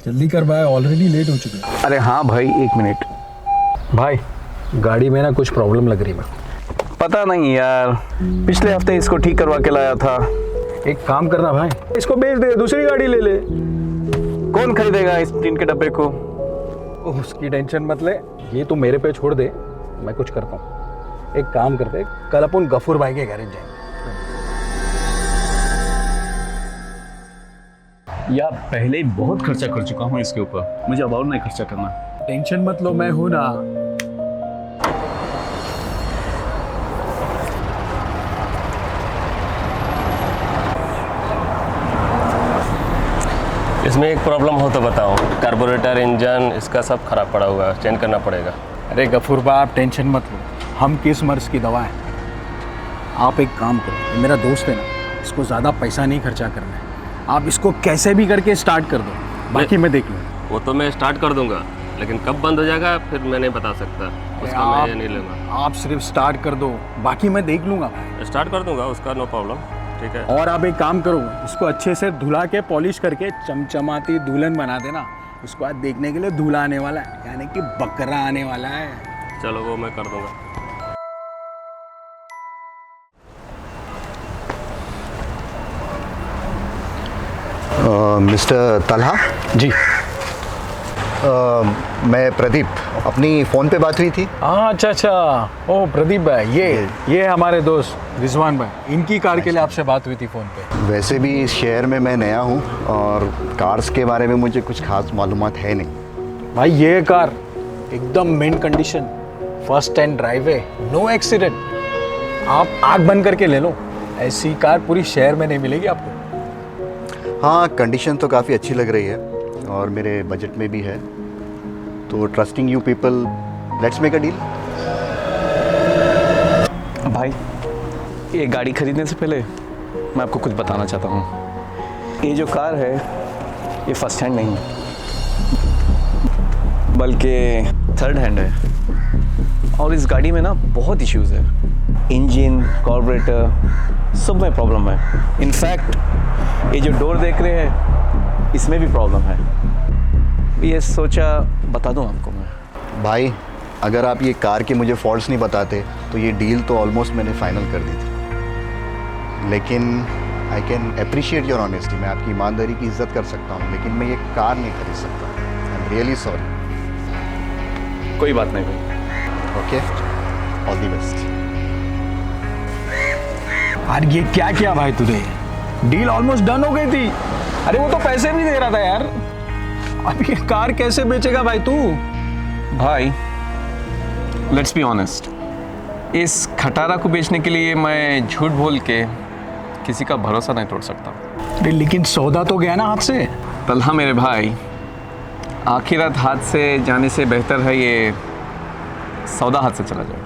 जल्दी कर भाई, ऑलरेडी लेट हो चुके हैं। अरे हाँ भाई, 1 मिनट। भाई गाड़ी में ना कुछ प्रॉब्लम लग रही है। पता नहीं यार, पिछले हफ्ते इसको ठीक करवा के लाया था। एक काम करना भाई, इसको बेच दे, दूसरी गाड़ी ले ले। कौन खरीदेगा इस टीन के डब्बे को? उसकी टेंशन मत ले, ये तू मेरे पे छोड़ दे, मैं कुछ करता हूँ। एक काम करते, कल अपन गफूर भाई के गैरेज जाएंगे। यार पहले ही बहुत खर्चा कर चुका हूँ इसके ऊपर, मुझे अब और नहीं खर्चा करना। टेंशन मत लो, मैं हूं ना। इसमें एक प्रॉब्लम हो तो बताओ। कार्बोरेटर, इंजन, इसका सब खराब पड़ा हुआ है, चेंज करना पड़ेगा। अरे गफूर भाई आप टेंशन मत लो, हम किस मर्ज की दवा है। आप एक काम करो, ये मेरा दोस्त है ना, इसको ज़्यादा पैसा नहीं खर्चा करना है। आप इसको कैसे भी करके स्टार्ट कर दो, बाकी मैं देख लूँगा। वो तो मैं स्टार्ट कर दूंगा, लेकिन कब बंद हो जाएगा फिर मैं नहीं बता सकता, उसका मैं नहीं लूँगा। आप सिर्फ स्टार्ट कर दो, बाकी मैं देख लूँगा भाई। स्टार्ट कर दूंगा, उसका नो प्रॉब्लम, ठीक है। और आप एक काम करो, इसको अच्छे से धुला के पॉलिश करके चमचमाती दुल्हन बना देना। उसको आज देखने के लिए दूल्हा आने वाला है, यानी कि बकरा आने वाला है। चलो वो मैं कर दूंगा। मिस्टर तलहा जी। मैं प्रदीप, अपनी फ़ोन पे बात हुई थी। हाँ अच्छा, ओ प्रदीप भाई, ये हमारे दोस्त रिजवान भाई, इनकी कार के लिए आपसे बात हुई थी फ़ोन पे। वैसे भी इस शहर में मैं नया हूँ और कार्स के बारे में मुझे कुछ खास मालूमात है नहीं। भाई ये कार एकदम main condition, first and drive है, नो एक्सीडेंट। आप आँख बंद करके ले लो, ऐसी कार पूरी शहर में नहीं मिलेगी आपको। हाँ, कंडीशन तो काफ़ी अच्छी लग रही है और मेरे बजट में भी है, तो trusting you people, let's make a deal. भाई ये गाड़ी खरीदने से पहले मैं आपको कुछ बताना चाहता हूँ। ये जो कार है ये फर्स्ट हैंड नहीं है, बल्कि थर्ड हैंड है। और इस गाड़ी में ना बहुत इश्यूज़ है, इंजन, कार्बोरेटर, सब में प्रॉब्लम है। इनफैक्ट ये जो डोर देख रहे हैं इसमें भी प्रॉब्लम है। ये सोचा बता दूं आपको मैं। भाई अगर आप ये कार के मुझे फॉल्ट्स नहीं बताते तो ये डील तो ऑलमोस्ट मैंने फाइनल कर दी थी। लेकिन I can appreciate your honesty, मैं आपकी ईमानदारी की इज्जत कर सकता हूँ, लेकिन मैं ये कार नहीं खरीद सकता। I am really sorry. कोई बात नहीं भाई। Okay, all the best. यार ये क्या किया भाई तूने, डील ऑलमोस्ट डन हो गई थी। अरे वो तो पैसे भी दे रहा था यार, अब ये कार कैसे बेचेगा भाई तू? भाई लेट्स बी ऑनेस्ट, इस खटारा को बेचने के लिए मैं झूठ बोल के किसी का भरोसा नहीं तोड़ सकता। अरे लेकिन सौदा तो गया ना हाथ से। तलहा मेरे भाई, आखिरत हाथ से जाने से बेहतर है ये सौदा हाथ से चला जाए।